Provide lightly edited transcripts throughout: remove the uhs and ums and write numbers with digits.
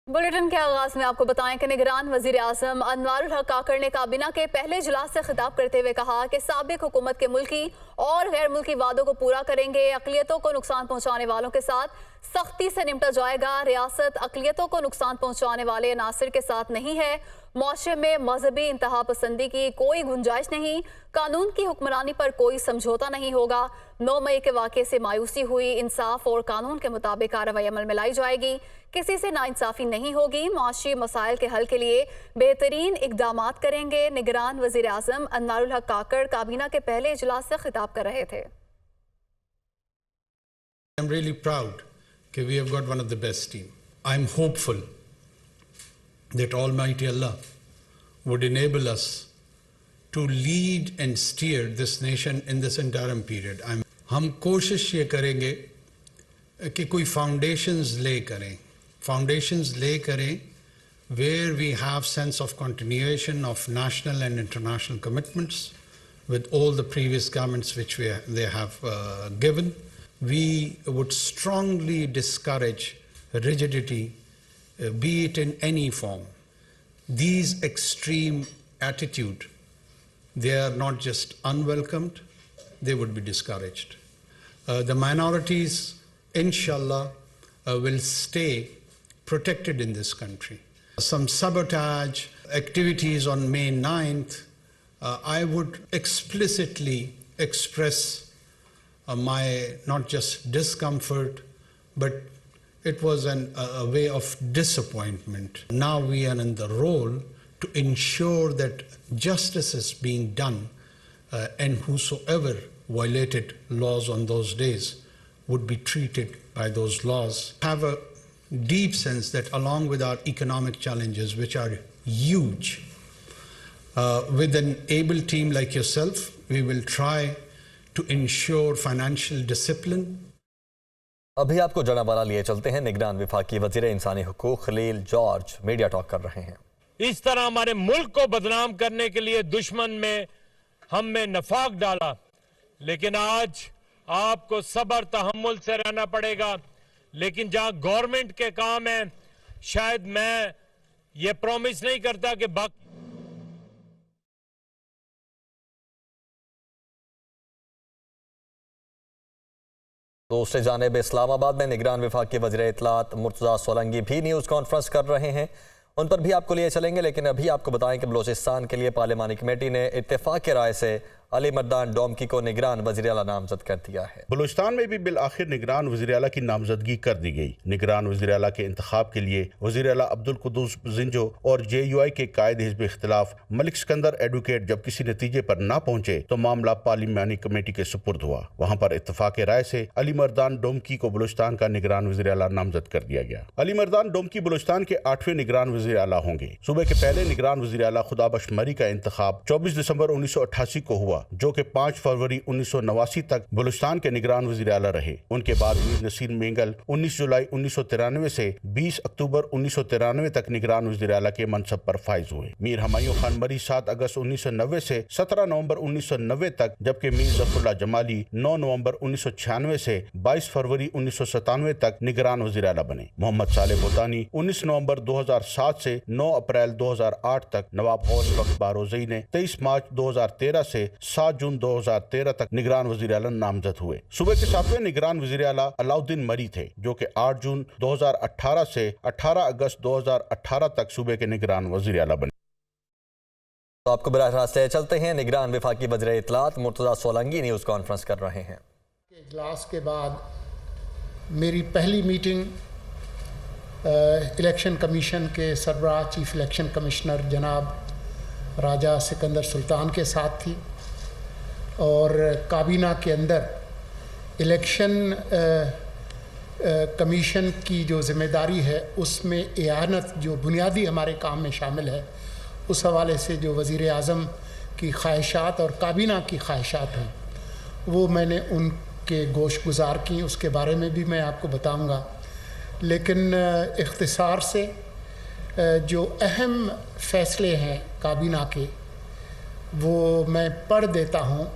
Bulletin के आगाज में आपको बताएं कि निगरान वजीर आजम अनवारुल हक काकड़ ने काबीना के पहले इजलास से खिताब करते हुए कहा कि साबिक हुकूमत के मुल्की और गैर मुल्की वादों को पूरा करेंगे। अक़लियतों को नुकसान पहुंचाने वालों के साथ सख्ती से निपटा जाएगा। रियासत अक़लियतों को नुकसान पहुंचाने वाले अनासर के साथ नहीं है। मुआशरे में मजहबी इंतहा पसंदी की कोई गुंजाइश नहीं। कानून की हुक्मरानी पर कोई समझौता नहीं होगा। 9 मई के वाक़े से मायूसी हुई। इंसाफ और कानून के मुताबिक कार्रवाई अमल में लाई जाएगी। किसी से नाइंसाफ़ी नहीं होगी। माशी मसाइल के हल के लिए बेहतरीन इक़दामात करेंगे। निगरान वज़ीर आज़म अनवारुल हक काकड़ काबीना के पहले इजलास से खिताब कर रहे थे। I'm really proud that we have got one of the best team. I'm hopeful that Almighty Allah would enable us to lead and steer this nation in this interim period. हम कोशिश ये करेंगे कि कोई foundations lay करें where we have sense of continuation of national and international commitments with all the previous governments which they have given. We would strongly discourage rigidity, be it in any form. These extreme attitude, they are not just unwelcomed, they would be discouraged. The minorities, inshallah, will stay protected in this country. Some sabotage activities on May 9th, I would explicitly express my not just discomfort, but it was a way of disappointment. Now we are in the role to ensure that justice is being done and whosoever violated laws on those days would be treated by those laws. Have a deep sense that along with our economic challenges, which are huge, with an able team like yourself, we will try to ensure financial discipline. अभी आपको जनावाला लिए चलते हैं। निगरान विफाकी वजीर इंसानी हुकूक Khalil George media talk कर रहे हैं। इस तरह हमारे मुल्क को बदनाम करने के लिए दुश्मन में हम में नफाक डाला, लेकिन आज आपको सब्र तहम्मुल से रहना पड़ेगा। लेकिन जहां गवर्नमेंट के काम है, शायद मैं ये प्रॉमिस नहीं करता कि दूसरी जानिब इस्लामाबाद में निगरान विफाकी वज़ीर इत्तलात मुर्तज़ा सोलंकी भी न्यूज़ कॉन्फ्रेंस कर रहे हैं। उन पर भी आपको लिए चलेंगे, लेकिन अभी आपको बताएं कि बलूचिस्तान के लिए पार्लिमानी कमेटी ने इत्तेफाक की राय से अली मर्दान डोमकी को निगरान वज़ीर आला नामजद कर दिया है। बलूचिस्तान में भी बिल आखिर निगरान वज़ीर आला की नामजदगी कर दी गई। निगरान वज़ीर आला के इंतखाब के लिए वज़ीर आला अब्दुल कुद्दूस जिंजो और JUI के कायद हिज़्ब इख्तिलाफ मलिक सिकंदर एडवोकेट जब किसी नतीजे पर ना पहुंचे तो मामला पार्लिमानी कमेटी के सुपुर्द हुआ। वहां पर इत्तेफाक राय से अली मर्दान डोमकी को बलूचिस्तान का निगरान वज़ीर आला नामजद कर दिया गया। अली मर्दान डोमकी बलूचिस्तान के 8वें निगरान वज़ीर आला होंगे। सूबे के पहले निगरान वज़ीर आला खुदाबख्श मरी का इंतखाब 24 दिसंबर 1988 को हुआ, जो कि 5 फरवरी 1989 तक बलूचिस्तान के निगरान वज़ीर आला रहे। उनके बाद मीर नसीर मेंगल 19 जुलाई 1993 से 20 अक्टूबर 1993 तक निगरान वज़ीर आला के मनसब पर फाइज हुए। मीर हमायूं खान मरी 7 अगस्त 1990 से 17 नवंबर 1990 तक, जबकि मीर ज़फ़रुल्लाह जमाली 9 नवंबर 1996 से 22 फरवरी 1997 तक निगरान वज़ीर आला बने। मोहम्मद सालेह भूतानी 19 नवंबर 2007 से 9 अप्रैल 2008 तक, नवाब गौस बख्श बारोज़ई ने 23 मार्च 2013 से 7 जून 2013 तक निगरान वज़ीर आला नामजद हुए। सूबे के 7वें निगरान वज़ीर आला अलाउद्दीन मरी थे, जो कि 8 जून 2018 से 18 अगस्त 2018 तक सूबे के निगरान वज़ीर आला बने। तो आपको बराह रास्त ले चलते हैं। निगरान विफाकी वज़ीर इत्तलात मुर्तज़ा सोलंकी न्यूज़ कॉन्फ्रेंस कर रहे हैं। इजलास के बाद मेरी पहली मीटिंग इलेक्शन कमीशन के सरबराह चीफ इलेक्शन कमिश्नर जनाब राजा सिकंदर सुल्तान के साथ थी, और काबीना के अंदर इलेक्शन कमीशन की जो ज़िम्मेदारी है उसमें एआनत जो बुनियादी हमारे काम में शामिल है, उस हवाले से जो वज़ीर आज़म की ख्वाहिशात और काबीना की ख्वाहिशात हैं वो मैंने उनके गोश गुज़ार की, उसके बारे में भी मैं आपको बताऊंगा। लेकिन इख्तिसार से जो अहम फ़ैसले हैं काबीना के वो मैं पढ़ देता हूँ।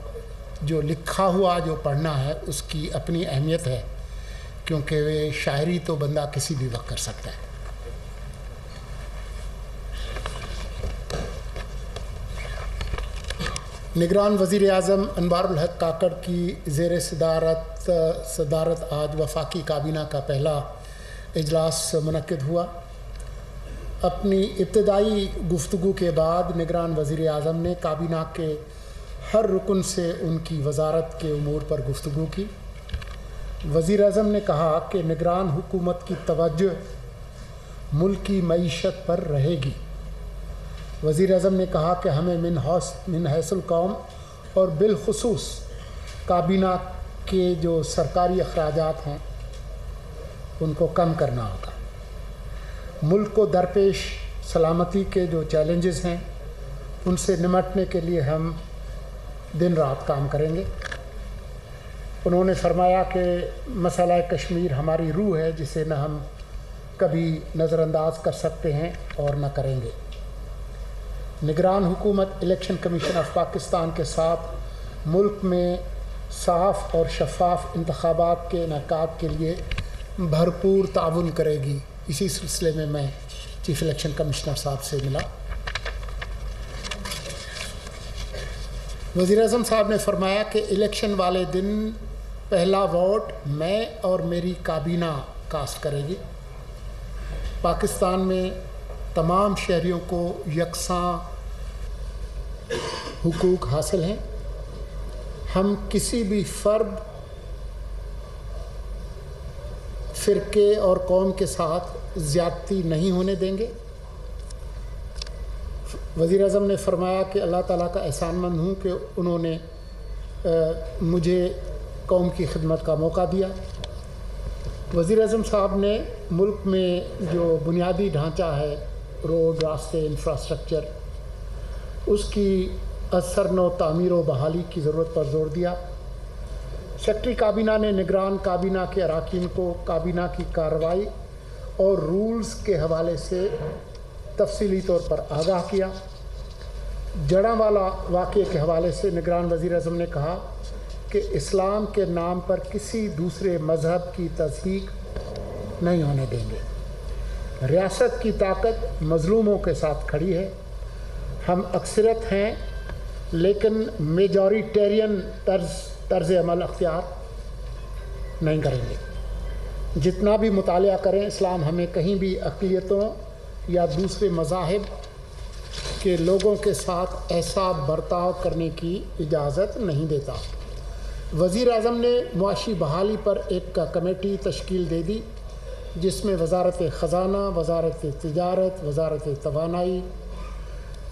जो लिखा हुआ जो पढ़ना है उसकी अपनी अहमियत है, क्योंकि वे शायरी तो बंदा किसी भी वक्त कर सकता है। निगरान वज़ीर आज़म अनवारुल हक काकड़ की ज़ेर सदारत आज वफाकी काबीना का पहला इजलास मुनक्किद हुआ। अपनी इब्तदाई गुफ्तगू के बाद निगरान वज़ीर आज़म ने काबीना के हर रुकन से उनकी वजारत के उमूर पर गुफ्तगू की। वज़ीर आज़म ने कहा कि निगरान हुकूमत की तवज्जो मुल्क की मईशत पर रहेगी। वज़ीर आज़म ने कहा कि हमें मिन हैसुल कौम और बिलखुसूस काबीना के जो सरकारी अखराजात हैं उनको कम करना होगा। मुल्क को दरपेश सलामती के जो चैलेंजेस हैं उनसे निमटने के लिए हम दिन रात काम करेंगे। उन्होंने फरमाया कि मसला कश्मीर हमारी रूह है जिसे न हम कभी नज़रअंदाज कर सकते हैं और न करेंगे। निगरान हुकूमत इलेक्शन कमीशन ऑफ पाकिस्तान के साथ मुल्क में साफ़ और शफाफ इंतखाबात के इनेकाद के लिए भरपूर ताउन करेगी। इसी सिलसिले में मैं चीफ इलेक्शन कमिश्नर साहब से मिला। वज़ीर आज़म साहब ने फरमाया कि इलेक्शन वाले दिन पहला वोट मैं और मेरी काबीना कास्ट करेगी। पाकिस्तान में तमाम शहरियों को यकसां हुकूक हासिल हैं। हम किसी भी फ़र्द, फ़िरके और कौम के साथ ज़्यादती नहीं होने देंगे। वज़ीर आज़म ने फरमाया कि अल्लाह ताला का एहसानमंद हूँ कि उन्होंने मुझे कौम की खिदमत का मौका दिया। वज़ीर आज़म साहब ने मुल्क में जो बुनियादी ढांचा है, रोड, रास्ते, इंफ्रास्ट्रक्चर, उसकी असरनो तामीर व बहाली की ज़रूरत पर ज़ोर दिया। सेक्रेटरी काबीना ने निगरान काबीना के अराकीन को काबीना की कार्रवाई और रूल्स के हवाले से तफसीली तौर पर आगाह किया। जड़ांवाला वाक़े के हवाले से निगरान वज़ीर आज़म ने कहा कि इस्लाम के नाम पर किसी दूसरे मज़हब की तस्दीक नहीं होने देंगे। रियासत की ताकत मज़लूमों के साथ खड़ी है। हम अक्सरियत हैं लेकिन मेजॉरिटेरियन तर्ज़ अमल अख्तियार नहीं करेंगे। जितना भी मुतालिया करें, इस्लाम हमें कहीं भी अक़लियतों या दूसरे मज़ाहिब के लोगों के साथ ऐसा बर्ताव करने की इजाज़त नहीं देता। वज़ीर आज़म ने मुआशी बहाली पर एक कमेटी तश्कील दे दी जिसमें वज़ारत ख़ज़ाना, वज़ारत तिजारत, वज़ारत तवानाई,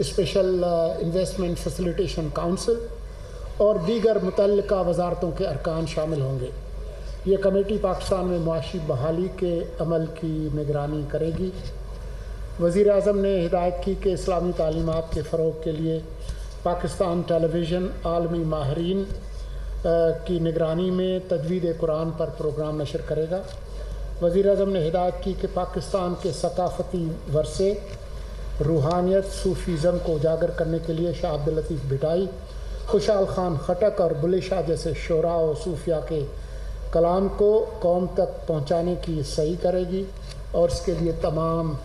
स्पेशल इन्वेस्टमेंट फैसिलिटेशन काउंसिल और दीगर मुतल्लिका वज़ारतों के अरकान शामिल होंगे। ये कमेटी पाकिस्तान में मुआशी बहाली के अमल की निगरानी करेगी। वज़ीर आज़म ने हिदायत की कि इस्लामी तालीमात के फ़रोग़ के लिए पाकिस्तान टेलीविज़न आलमी माहरीन की निगरानी में तजवीद कुरान पर प्रोग्राम नशर करेगा। वज़ीर आज़म ने हिदायत की कि पाकिस्तान के सकाफ़ती वरसे, रूहानियत, सूफ़ीज़म को उजागर करने के लिए शाह अब्दुल लतीफ़ भिटाई, खुशहाल खान खटक और बुल्ले शाह जैसे शोरा और सूफिया के कलाम को कौम तक पहुँचाने की सही करेगी और इसके लिए तमाम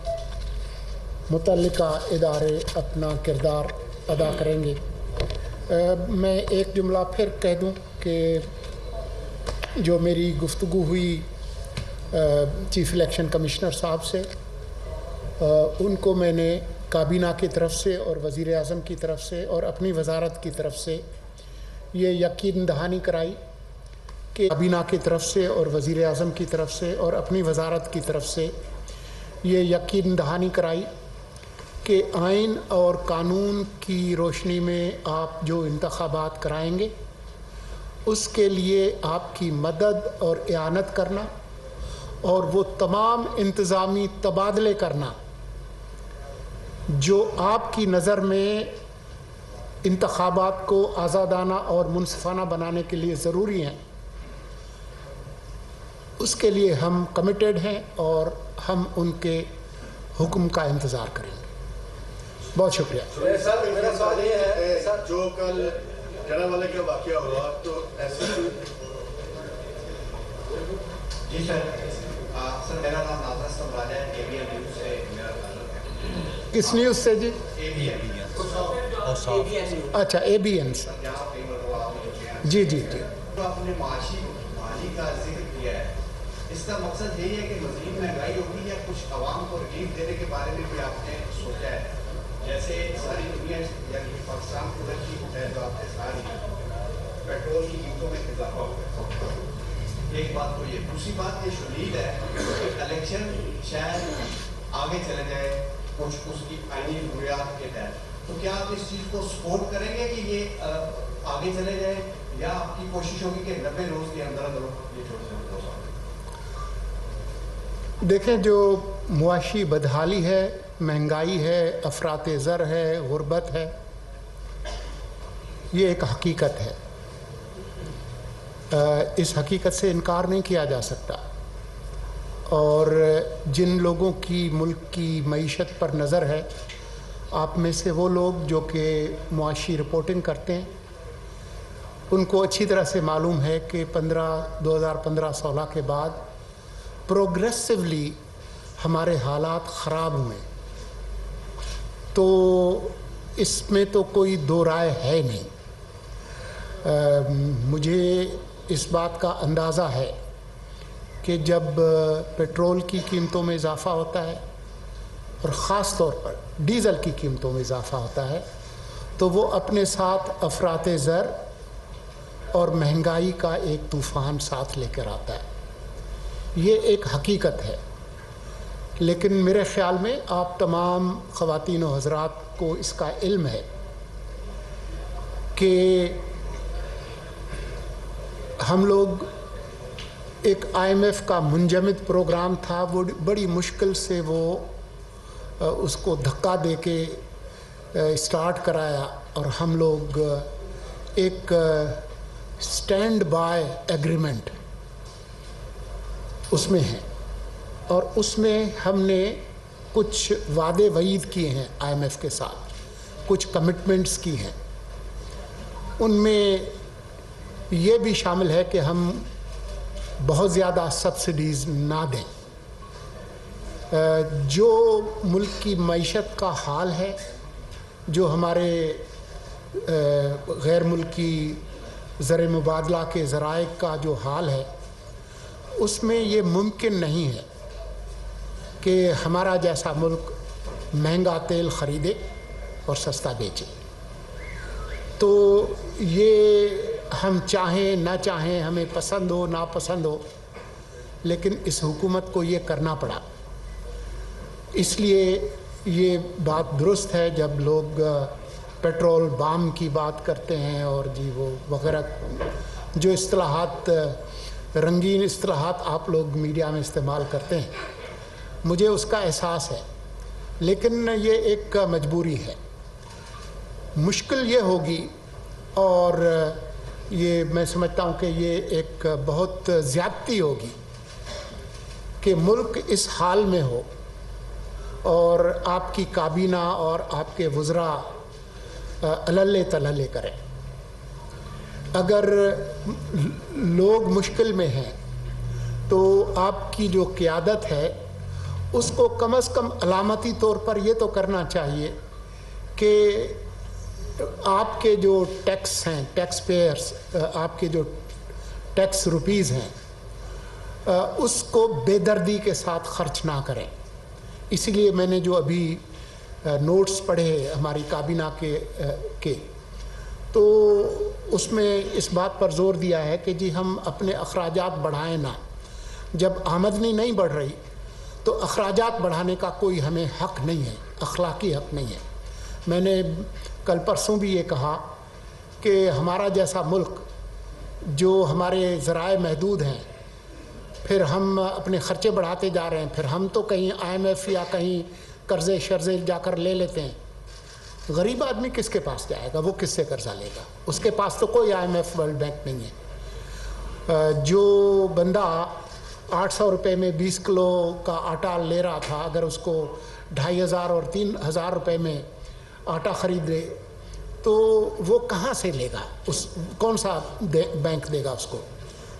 मुतल्लिका इदारे अपना किरदार अदा करेंगे। मैं एक जुमला फिर कह दूं कि जो मेरी गुफ्तगू हुई चीफ इलेक्शन कमिश्नर साहब से, उनको मैंने काबीना की तरफ से और वज़ीर आज़म की तरफ से और अपनी वजारत की तरफ से ये यकीन दहानी कराई कि काबीना की तरफ से और वज़ीर आज़म की तरफ से और अपनी वजारत की तरफ से ये यकीन दहानी कराई कि आइन और कानून की रोशनी में आप जो इंतखाबात कराएंगे उसके लिए आपकी मदद और इआनत करना और वो तमाम इंतज़ामी तबादले करना जो आपकी नज़र में इंतखाबात को आज़ादाना और मुनसिफाना बनाने के लिए ज़रूरी हैं, उसके लिए हम कमिटेड हैं और हम उनके हुक्म का इंतज़ार करेंगे। बहुत शुक्रिया। सर, मेरा सवाल ये है, सर जो कल जड़ांवाला का वाक़या हुआ तो ऐसे जी सर मेरा नाम नाज़र समरान है, एबीएन न्यूज़ से मेरा ताल्लुक है। किस न्यूज़ से जी? एबीएन। अच्छा ABN से, जी जी जी। जो आपने माली का जिक्र किया है, इसका मकसद यही है कि मज़ीद महंगाई होगी या कुछ आवाम को रिलीफ देने के बारे में भी आपने सोचा है? जैसे सारी दुनिया यानी पाकिस्तान को जो आपने सारी पेट्रोल की कीमतों में इजाफा हो गया, एक बात तो ये। दूसरी बात ये शुनीद है कि इलेक्शन शायद आगे चले जाए कुछ उसकी आईनी बुनियाद के तहत, तो क्या आप इस चीज़ को सपोर्ट करेंगे कि ये आगे चले जाए, या आपकी कोशिश होगी कि 90 रोज़ के अंदर अंदर ये छोटे छोटे? देखें, जो मुआशी बदहाली है, महंगाई है, अफरात ज़र है, गुर्बत है, ये एक हकीकत है। इस हकीकत से इनकार नहीं किया जा सकता, और जिन लोगों की मुल्क की मईशत पर नज़र है, आप में से वो लोग जो कि मुआशी रिपोर्टिंग करते हैं, उनको अच्छी तरह से मालूम है कि 2015-16 के बाद प्रोग्रेसिवली हमारे हालात ख़राब हुए। तो इसमें तो कोई दो राय है नहीं। मुझे इस बात का अंदाज़ा है कि जब पेट्रोल की कीमतों में इजाफ़ा होता है और ख़ास तौर पर डीज़ल की कीमतों में इजाफ़ा होता है, तो वो अपने साथ अफरात ज़र और महंगाई का एक तूफ़ान साथ लेकर आता है। ये एक हकीकत है। लेकिन मेरे ख़्याल में आप तमाम ख़वातीन और हज़रात को इसका इल्म है कि हम लोग एक IMF का मुंजमद प्रोग्राम था, वो बड़ी मुश्किल से वो उसको धक्का दे के स्टार्ट कराया, और हम लोग एक स्टैंड बाय एग्रीमेंट उसमें हैं, और उसमें हमने कुछ वादे वईद किए हैं IMF के साथ, कुछ कमिटमेंट्स की हैं। उनमें ये भी शामिल है कि हम बहुत ज़्यादा सब्सिडीज़ ना दें। जो मुल्क की मईशत का हाल है, जो हमारे गैर मुल्की ज़र मुबादला के ज़राए का जो हाल है, उसमें ये मुमकिन नहीं है कि हमारा जैसा मुल्क महंगा तेल ख़रीदे और सस्ता बेचे। तो ये हम चाहें ना चाहें, हमें पसंद हो ना पसंद हो, लेकिन इस हुकूमत को ये करना पड़ा। इसलिए ये बात दुरुस्त है जब लोग पेट्रोल बाम की बात करते हैं और जी वो वगैरह जो इस्तिलाहात, रंगीन इस्तिलाहात आप लोग मीडिया में इस्तेमाल करते हैं, मुझे उसका एहसास है। लेकिन ये एक मजबूरी है। मुश्किल ये होगी, और ये मैं समझता हूँ कि ये एक बहुत ज़्यादती होगी कि मुल्क इस हाल में हो और आपकी काबीना और आपके वज़रा अल्ले तल्ले करें। अगर लोग मुश्किल में हैं तो आपकी जो क़ियादत है उसको कम से कम अलामती तौर पर ये तो करना चाहिए कि आपके जो टैक्स हैं, टैक्स पेयर्स, आपके जो टैक्स रुपीज़ हैं, उसको बेदर्दी के साथ ख़र्च ना करें। इसीलिए मैंने जो अभी नोट्स पढ़े हमारी काबीना के तो उसमें इस बात पर ज़ोर दिया है कि जी हम अपने अखराजात बढ़ाएं ना। जब आमदनी नहीं बढ़ रही तो अखराजात बढ़ाने का कोई हमें हक़ नहीं है, अखलाकी हक़ नहीं है। मैंने कल परसों भी ये कहा कि हमारा जैसा मुल्क जो हमारे ज़राए महदूद हैं, फिर हम अपने ख़र्चे बढ़ाते जा रहे हैं, फिर हम तो कहीं IMF या कहीं कर्ज़े शर्ज़े जाकर ले लेते हैं। गरीब आदमी किसके पास जाएगा? वो किससे कर्ज़ा लेगा? उसके पास तो कोई IMF वर्ल्ड बैंक नहीं है। जो बंदा 800 रुपये में 20 किलो का आटा ले रहा था, अगर उसको 2500 और 3000 रुपये में आटा ख़रीदे तो वो कहाँ से लेगा? कौन सा बैंक देगा उसको?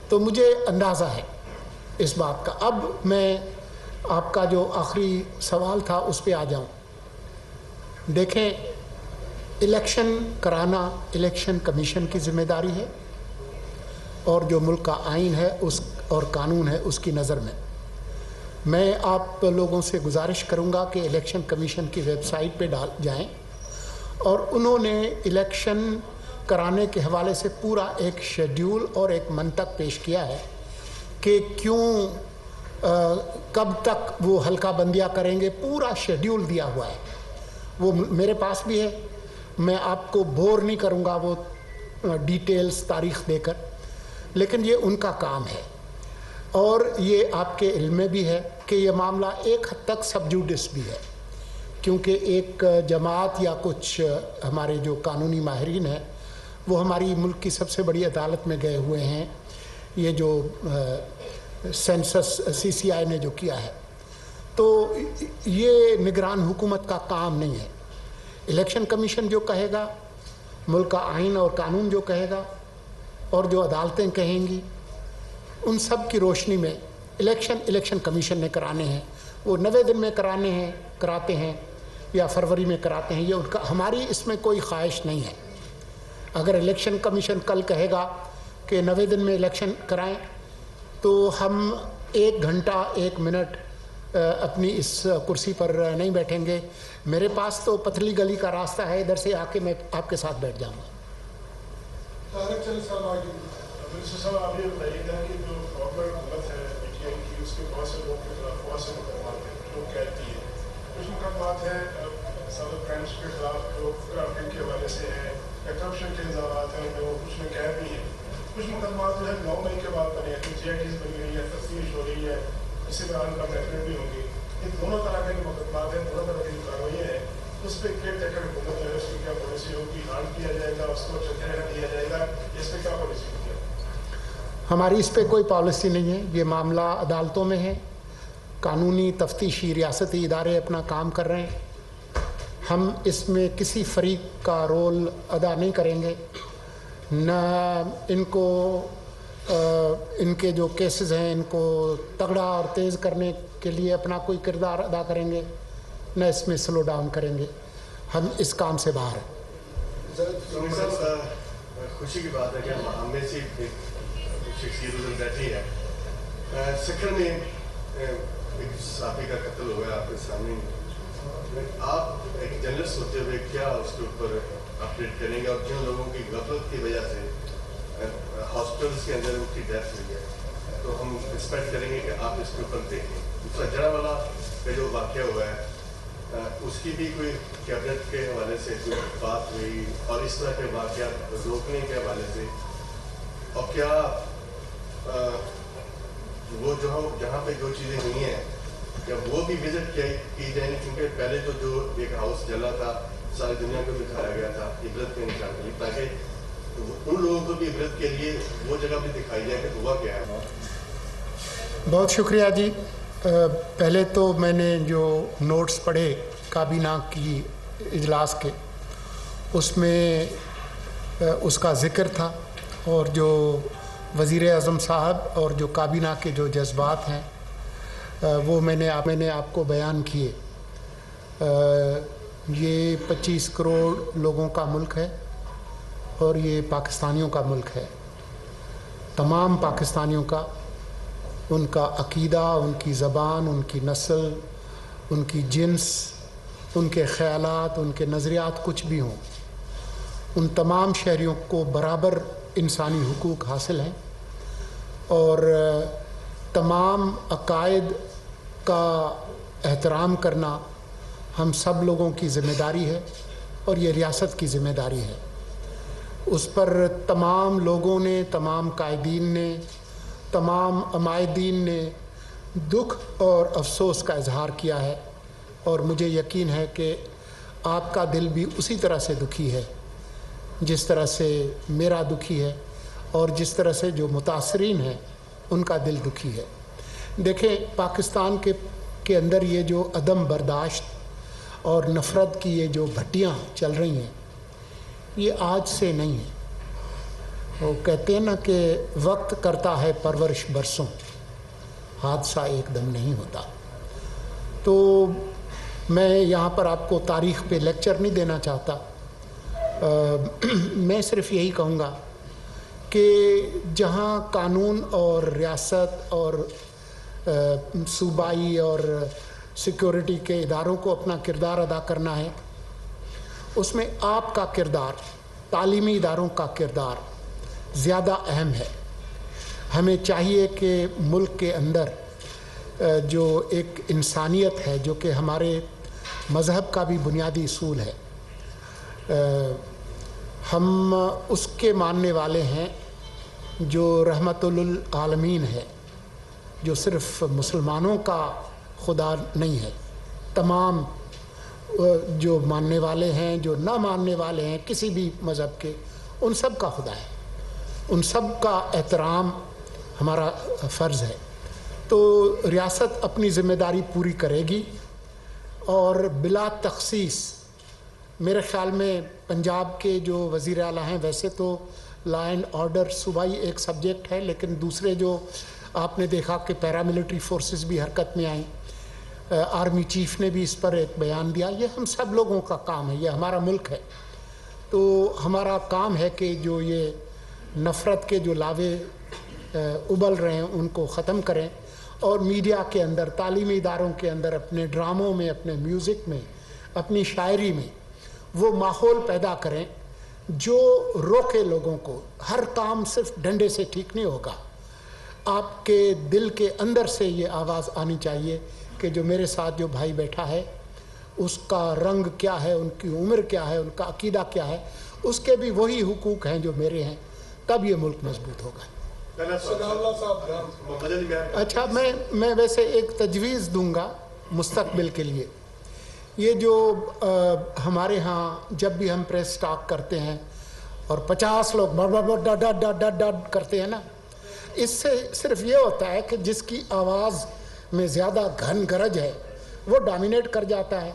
तो मुझे अंदाज़ा है इस बात का। अब मैं आपका जो आखिरी सवाल था उस पे आ जाऊं। देखें, इलेक्शन कराना इलेक्शन कमीशन की जिम्मेदारी है और जो मुल्क का आइन है उस और कानून है उसकी नज़र में मैं आप लोगों से गुजारिश करूंगा कि इलेक्शन कमीशन की वेबसाइट पे डाल जाएं और उन्होंने इलेक्शन कराने के हवाले से पूरा एक शेड्यूल और एक मंतक पेश किया है कि क्यों कब तक वो हल्का बंदियाँ करेंगे, पूरा शेड्यूल दिया हुआ है। वो मेरे पास भी है, मैं आपको बोर नहीं करूंगा वो डिटेल्स तारीख देकर, लेकिन ये उनका काम है और ये आपके इल्म में भी है कि ये मामला एक हद तक सब जुडिस भी है, क्योंकि एक जमात या कुछ हमारे जो कानूनी माहिरीन हैं वो हमारी मुल्क की सबसे बड़ी अदालत में गए हुए हैं। ये जो सेंसस CCI ने जो किया है, तो ये निगरान हुकूमत का काम नहीं है। इलेक्शन कमीशन जो कहेगा, मुल्क का आइन और कानून जो कहेगा और जो अदालतें कहेंगी, उन सब की रोशनी में इलेक्शन कमीशन ने कराने हैं। वो 90 दिन में कराते हैं या फरवरी में कराते हैं, ये उनका, हमारी इसमें कोई ख्वाहिश नहीं है। अगर इलेक्शन कमीशन कल कहेगा कि 90 दिन में इलेक्शन कराएं, तो हम 1 घंटा 1 मिनट अपनी इस कुर्सी पर नहीं बैठेंगे। मेरे पास तो पतली गली का रास्ता है, इधर से आके मैं आपके साथ बैठ जाऊंगा। साहब आप ये बताइएगा कि जो फॉरवर्ड हुकूमत है PTI की, उसके बहुत से लोगों के खिलाफ बहुत से मुकदमात हैं, लोग कहती है कुछ मुकदमात हैं साबिक प्राइम मिनिस्टर के खिलाफ जो ग्राफ्टिंग के हवाले से है या करप्शन के इल्जामात हैं जो कुछ ने कह भी हैं। कुछ मुकदमात जो है 9 मई के बाद बने हैं, कुछ JITs बनी हुई है, तफ्तीश हो रही है, इसी दौरान का महफिल भी होंगी। ये दोनों तरह के मुकदमात हैं, दोनों तरह की जो कार्रवाई है, उस पर केयर टेकर हुकूमत जो है उसकी क्या पॉलिसी होगी, हाल किया जाएगा, उसको चलते रहने दिया जाएगा, इस पर क्या पॉलिसी होगी? हमारी इस पे कोई पॉलिसी नहीं है, ये मामला अदालतों में है। कानूनी तफ्तीशी रियासती इदारे अपना काम कर रहे हैं, हम इसमें किसी फरीक का रोल अदा नहीं करेंगे, न इनको इनके जो केसेस हैं इनको तगड़ा और तेज़ करने के लिए अपना कोई किरदार अदा करेंगे, न इसमें स्लो डाउन करेंगे। हम इस काम से बाहर हैं। खुशी की बात है कि हम में से शख्सियत उधर बैठी है। सिखर में एक साथी का कत्ल हो गया आपके सामने, आप एक जर्नलिस्ट होते हुए क्या उसके ऊपर अपडेट करेंगे? और जिन लोगों की गफलत की वजह से हॉस्पिटल्स के अंदर उनकी डेथ हुई है, तो हम एक्सपेक्ट करेंगे कि आप इसके ऊपर देखें। दूसरा जरावाला का जो वाक़या हुआ है उसकी भी कोई कैबिनेट के हवाले से कोई बात हुई और इस तरह के वाक़यात रोकने के हवाले से, और क्या वो जो जहाँ पे जो चीज़ें हुई हैं क्या वो भी विजिट की जाएंगी? क्योंकि पहले तो जो एक हाउस जला था सारी दुनिया को दिखाया गया था इबरत के निशान के लिए, ताकि उन लोगों को भी इबरत के लिए वो जगह भी दिखाई जाए कि हुआ क्या है। बहुत शुक्रिया जी। पहले तो मैंने जो नोट्स पढ़े काबीना की इजलास के, उसमें उसका ज़िक्र था और जो वज़ीर आज़म साहब और जो काबीना के जो जज्बात हैं वो मैंने आपको बयान किए। ये 25 करोड़ लोगों का मुल्क है और ये पाकिस्तानियों का मुल्क है। तमाम पाकिस्तानियों का, उनका अकीदा, उनकी ज़बान, उनकी नस्ल, उनकी जिन्स, उनके ख़यालात, उनके नज़रियात कुछ भी हों, उन तमाम शहरियों को बराबर इंसानी हुकूक हासिल हैं और तमाम अकायद का एहतराम करना हम सब लोगों की ज़िम्मेदारी है और ये रियासत की ज़िम्मेदारी है। उस पर तमाम लोगों ने, तमाम कायदीन ने, तमाम अमायदीन ने दुख और अफसोस का इजहार किया है और मुझे यकीन है कि आपका दिल भी उसी तरह से दुखी है जिस तरह से मेरा दुखी है और जिस तरह से जो मुतासरीन हैं उनका दिल दुखी है। देखें, पाकिस्तान के अंदर ये जो अदम बर्दाश्त और नफ़रत की ये जो भट्टियाँ चल रही हैं, ये आज से नहीं है। वो कहते हैं ना कि वक्त करता है परवरिश बरसों, हादसा एकदम नहीं होता। तो मैं यहाँ पर आपको तारीख़ पे लेक्चर नहीं देना चाहता, मैं सिर्फ यही कहूँगा कि जहाँ कानून और रियासत और सूबाई और सिक्योरिटी के इदारों को अपना किरदार अदा करना है, उसमें आपका किरदार, तालीमी इदारों का किरदार ज़्यादा अहम है। हमें चाहिए कि मुल्क के अंदर जो एक इंसानियत है, जो कि हमारे मज़हब का भी बुनियादी उसूल है, हम उसके मानने वाले हैं जो रहमतुल आलमीन है, जो सिर्फ मुसलमानों का खुदा नहीं है, तमाम जो मानने वाले हैं, जो ना मानने वाले हैं किसी भी मज़हब के, उन सब का खुदा है। उन सब का एहतराम हमारा फ़र्ज़ है। तो रियासत अपनी ज़िम्मेदारी पूरी करेगी और बिला तख़सीस मेरे ख़्याल में पंजाब के जो वज़ीर आला हैं, वैसे तो लॉ एंड ऑर्डर सूबाई एक सब्जेक्ट है, लेकिन दूसरे जो आपने देखा कि पैरामिलिट्री फोर्सेस भी हरकत में आई, आर्मी चीफ ने भी इस पर एक बयान दिया। ये हम सब लोगों का काम है, ये हमारा मुल्क है। तो हमारा काम है कि जो ये नफ़रत के जो लावे उबल रहे हैं उनको ख़त्म करें और मीडिया के अंदर, तालीमी इदारों के अंदर, अपने ड्रामों में, अपने म्यूज़िक में, अपनी शायरी में वो माहौल पैदा करें जो रोके लोगों को। हर काम सिर्फ डंडे से ठीक नहीं होगा, आपके दिल के अंदर से ये आवाज़ आनी चाहिए कि जो मेरे साथ जो भाई बैठा है उसका रंग क्या है, उनकी उम्र क्या है, उनका अकीदा क्या है, उसके भी वही हुकूक हैं जो मेरे हैं, तब ये मुल्क मजबूत होगा। अच्छा, मैं वैसे एक तजवीज़ दूंगा मुस्तकबिल के लिए। ये जो हमारे यहाँ जब भी हम प्रेस टॉक करते हैं और 50 लोग डड करते हैं ना, इससे सिर्फ ये होता है कि जिसकी आवाज़ में ज़्यादा घन गरज है वो डोमिनेट कर जाता है।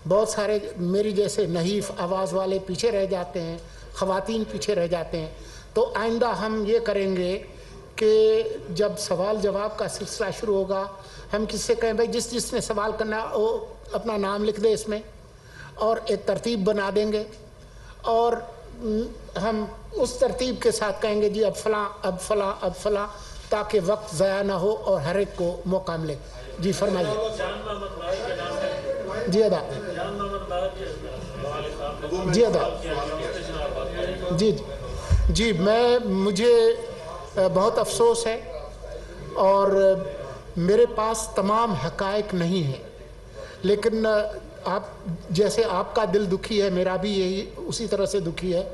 बहुत सारे मेरी जैसे नहीफ आवाज़ वाले पीछे रह जाते हैं, ख़वातीन पीछे रह जाते हैं। तो आइंदा हम ये करेंगे कि जब सवाल जवाब का सिलसिला शुरू होगा, हम किससे कहें भाई जिसने सवाल करना वो अपना नाम लिख दे इसमें, और एक तरतीब बना देंगे और हम उस तरतीब के साथ कहेंगे जी अब फलां, अब फलां, अब फलां, ताकि वक्त ज़ाया ना हो और हर एक को मौका मिले। जी फरमाइए। जी अदा, जी अदा, जी जी मुझे बहुत अफसोस है और मेरे पास तमाम हक़ाइक़ नहीं है, लेकिन आप जैसे आपका दिल दुखी है, मेरा भी यही उसी तरह से दुखी है।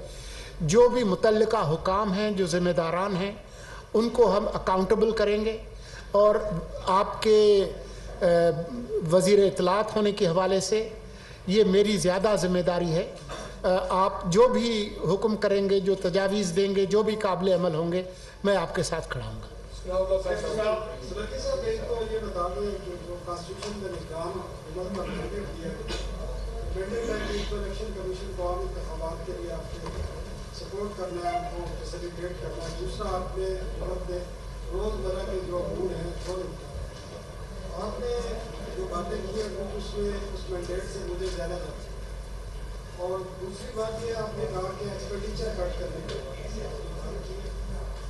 जो भी मुतल्लिका हुकाम हैं, जो ज़िम्मेदारान हैं, उनको हम अकाउंटेबल करेंगे और आपके वज़ीर इत्तलात होने के हवाले से ये मेरी ज़्यादा ज़िम्मेदारी है। आप जो भी हुक्म करेंगे, जो तजावीज़ देंगे, जो भी काबिल अमल होंगे, मैं आपके साथ खड़ा हूँगा। सपोर्ट करना है, उनको फैसिलिटेट करना है। दूसरा, आपने रोज़मर्रा के जो अमूर हैं आपने जो बातें की हैं वो उस मैंडेट से मुझे ज़्यादा लगता है। और दूसरी बात ये आपने कहा कि एक्सपेंडिचर कट करने के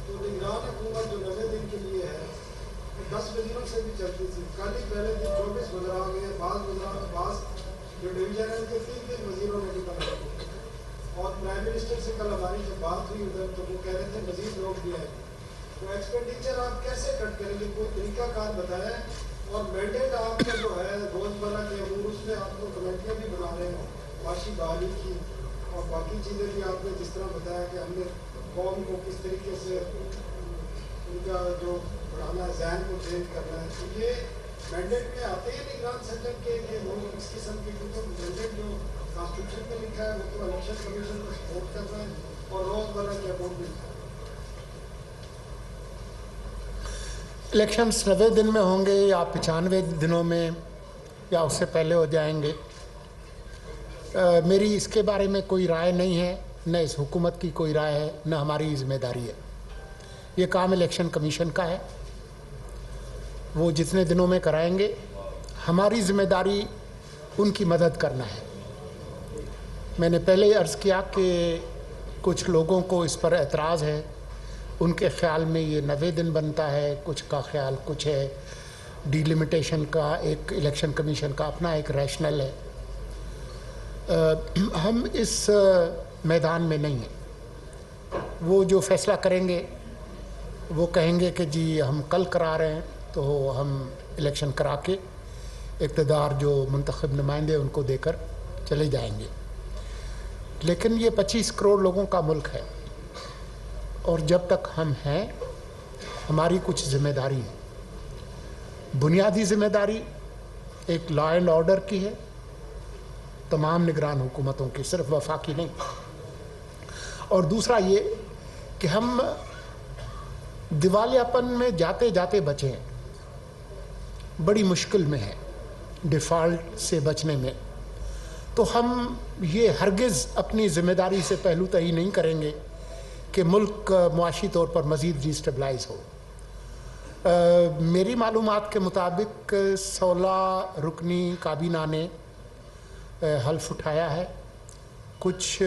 तो निगरान हुकूमत जो 90 दिन के लिए है 10 वज़ीरों से भी चलती थी। कल ही पहले दिन 24 वज़रा गए, बाज़ जो डिवीजन है उनके 3 वज़ीरों ने निकाला। और प्राइम मिनिस्टर से कल हमारी जब बात हुई उधर तो वो कह रहे थे मज़ीद लोग भी आए। तो एक्सपेंडिचर आप कैसे कट करेंगे, कोई तरीक़ाकार बताया। और मैंडेट आपका जो है रोज़मर्रा के अमूर, उसमें आपको कमेटियाँ भी बना रहे हैं, माशी बहाली की और बाकी चीज़ें भी आपने जिस तरह बताया कि हमने कौम को किस तरीके से उनका जो बढ़ाना है, ज़हन को चेंज करना है। तो ये मैंडेट में आते हैं निगरान सेंटर के लोग इस किस्म के, क्योंकि मैंडेट जो कॉन्स्टिट्यूशन में लिखा है वो तो इलेक्शन कमीशन को सपोर्ट कर रहा है और रोज़मर्रा के अमूर में। इलेक्शंस 90 दिन में होंगे या 95 दिनों में या उससे पहले हो जाएंगे, मेरी इसके बारे में कोई राय नहीं है, न इस हुकूमत की कोई राय है, न हमारी जिम्मेदारी है। ये काम इलेक्शन कमीशन का है, वो जितने दिनों में कराएंगे। हमारी जिम्मेदारी उनकी मदद करना है। میں نے پہلے ہی عرض کیا کہ کچھ لوگوں کو اس پر اعتراض ہے، ان کے خیال میں یہ 90 دن بنتا ہے، کچھ کا خیال کچھ ہے، ڈی لمیٹیشن کا ایک الیکشن کمیشن کا اپنا ایک ریشنل ہے۔ ہم اس میدان میں نہیں ہیں۔ وہ جو فیصلہ کریں گے وہ کہیں گے کہ جی ہم کل کرا رہے ہیں تو ہم الیکشن کرا کے اقتدار جو منتخب نمائندے ان کو دے کر چلے جائیں گے، لیکن یہ 25 کروڑ لوگوں کا ملک ہے، اور جب تک ہم ہیں ہماری کچھ ذمہ داری ہے۔ بنیادی ذمہ داری ایک لا اینڈ آرڈر کی ہے، تمام نگران حکومتوں کی، صرف وفاقی نہیں، اور دوسرا یہ کہ ہم دیوالیاپن میں جاتے جاتے بچیں، بڑی مشکل میں ہے ڈیفالٹ سے بچنے میں، تو ہم یہ ہرگز اپنی ذمہ داری سے پہلو تہی نہیں کریں گے کہ ملک معاشی طور پر مزید ری اسٹیبلائز ہو۔ میری معلومات کے مطابق 16 رکنی کابینہ نے حلف اٹھایا ہے، کچھ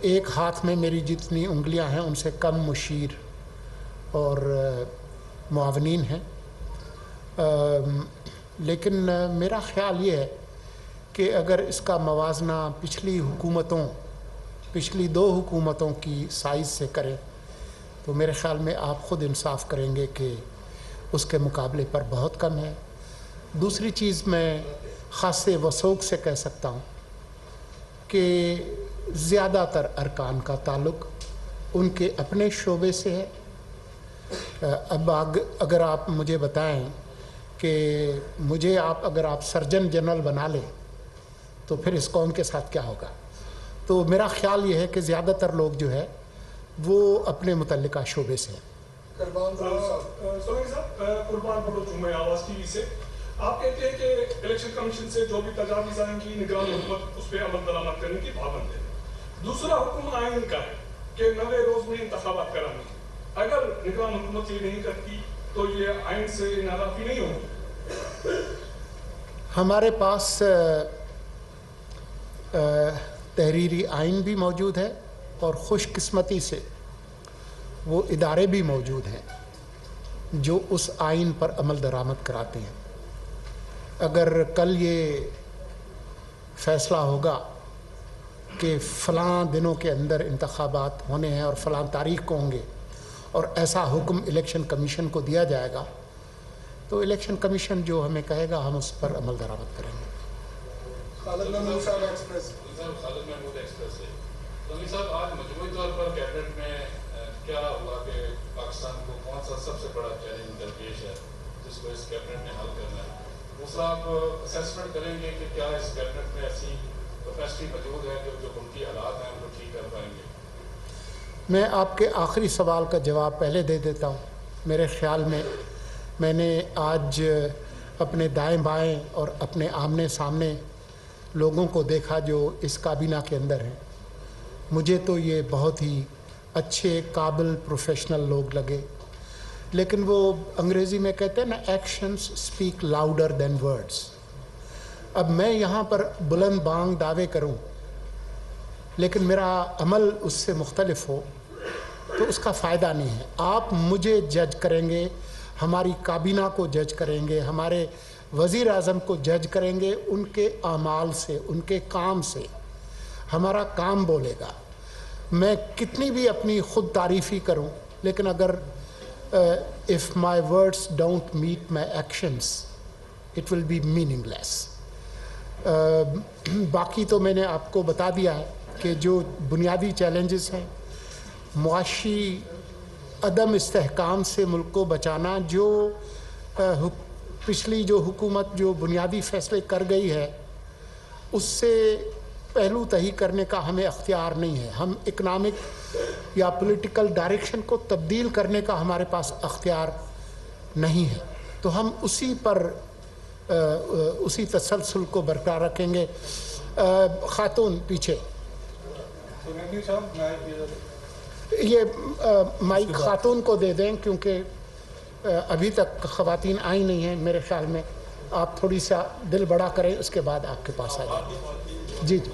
ایک ہاتھ میں میری جتنی انگلیاں ہیں ان سے کم مشیر اور معاونین ہیں، لیکن میرا خیال یہ ہے کہ اگر اس کا موازنہ پچھلی 2 حکومتوں کی سائز سے کریں تو میرے خیال میں آپ خود انصاف کریں گے کہ اس کے مقابلے پر بہت کم ہے۔ دوسری چیز میں خاصے وثوق سے کہہ سکتا ہوں کہ زیادہ تر ارکان کا تعلق ان کے اپنے شعبے سے ہے۔ اب اگر آپ مجھے بتائیں کہ اگر آپ سرجن جنرل بنا لیں تو پھر اس قوم کے ساتھ کیا ہوگا؟ تو میرا خیال یہ ہے کہ زیادہ تر لوگ جو ہے وہ اپنے متعلقہ شعبے سے ہیں۔ سولنگی صاحب، قربان بلوچ ہوں میں آواز ٹی وی سے۔ آپ کہتے ہیں کہ الیکشن کمیشن سے جو بھی تجاویز آئیں گی نگران حکومت اس پہ عمل درآمد کرنے کی پابند ہے۔ دوسرا حکم آئین کا ہے کہ 90 روز میں انتخابات کرانے کی، اگر نگران حکومت یہ نہیں کرتی تو یہ آئین سے ناراضی نہیں ہوگی؟ ہمارے پاس تحریری آئین بھی موجود ہے اور خوش قسمتی سے وہ ادارے بھی موجود ہیں جو اس آئین پر عمل درآمد کراتے ہیں۔ اگر کل یہ فیصلہ ہوگا کہ فلاں دنوں کے اندر انتخابات ہونے ہیں اور فلاں تاریخ کو ہوں گے اور ایسا حکم الیکشن کمیشن کو دیا جائے گا تو الیکشن کمیشن جو ہمیں کہے گا ہم اس پر عمل درآمد کریں گے۔ خالد محمود ایکسپریس سے سولنگی صاحب، آج مجموعی طور پر کیبنٹ میں کیا ہوا کہ پاکستان کو کون سا سب سے بڑا چیلنج درپیش ہے جس کو اس کیبنٹ نے حل کرنا ہے؟ دوسرا، آپ اسیسمنٹ کریں گے کہ کیا اس کیبنٹ میں ایسی کیپیسٹی موجود ہے کہ جو ملکی حالات ہیں ان کو ٹھیک کر پائیں گے؟ میں آپ کے آخری سوال کا جواب پہلے دے دیتا ہوں۔ میرے خیال میں نے آج اپنے دائیں بائیں اور اپنے آمنے سامنے لوگوں کو دیکھا جو اس کابینہ کے اندر ہیں، مجھے تو یہ بہت ہی اچھے قابل پروفیشنل لوگ لگے، لیکن وہ انگریزی میں کہتے ہیں نا actions speak louder than words. اب میں یہاں پر بلند بانگ دعوے کروں لیکن میرا عمل اس سے مختلف ہو تو اس کا فائدہ نہیں ہے۔ آپ مجھے جج کریں گے، ہماری کابینہ کو جج کریں گے، ہمارے وزیر اعظم کو جج کریں گے ان کے اعمال سے، ان کے کام سے۔ ہمارا کام بولے گا۔ میں کتنی بھی اپنی خود تعریفی کروں لیکن اگر if my words don't meet my actions it will be meaningless۔ باقی تو میں نے آپ کو بتا دیا ہے کہ جو بنیادی چیلنجز ہیں، معاشی عدم استحکام سے ملک کو بچانا، جو پچھلی جو حکومت جو بنیادی فیصلے کر گئی ہے اس سے پہلو تہی کرنے کا ہمیں اختیار نہیں ہے۔ ہم اکنامک یا پولیٹیکل ڈائریکشن کو تبدیل کرنے کا ہمارے پاس اختیار نہیں ہے، تو ہم اسی تسلسل کو برقرار رکھیں گے۔ خاتون پیچھے، یہ مائک خاتون کو دے دیں کیونکہ ابھی تک خواتین آئی نہیں ہیں میرے خیال میں۔ आप थोड़ी सा दिल बड़ा करें, उसके बाद आपके पास आ जाएंगे। जी जी।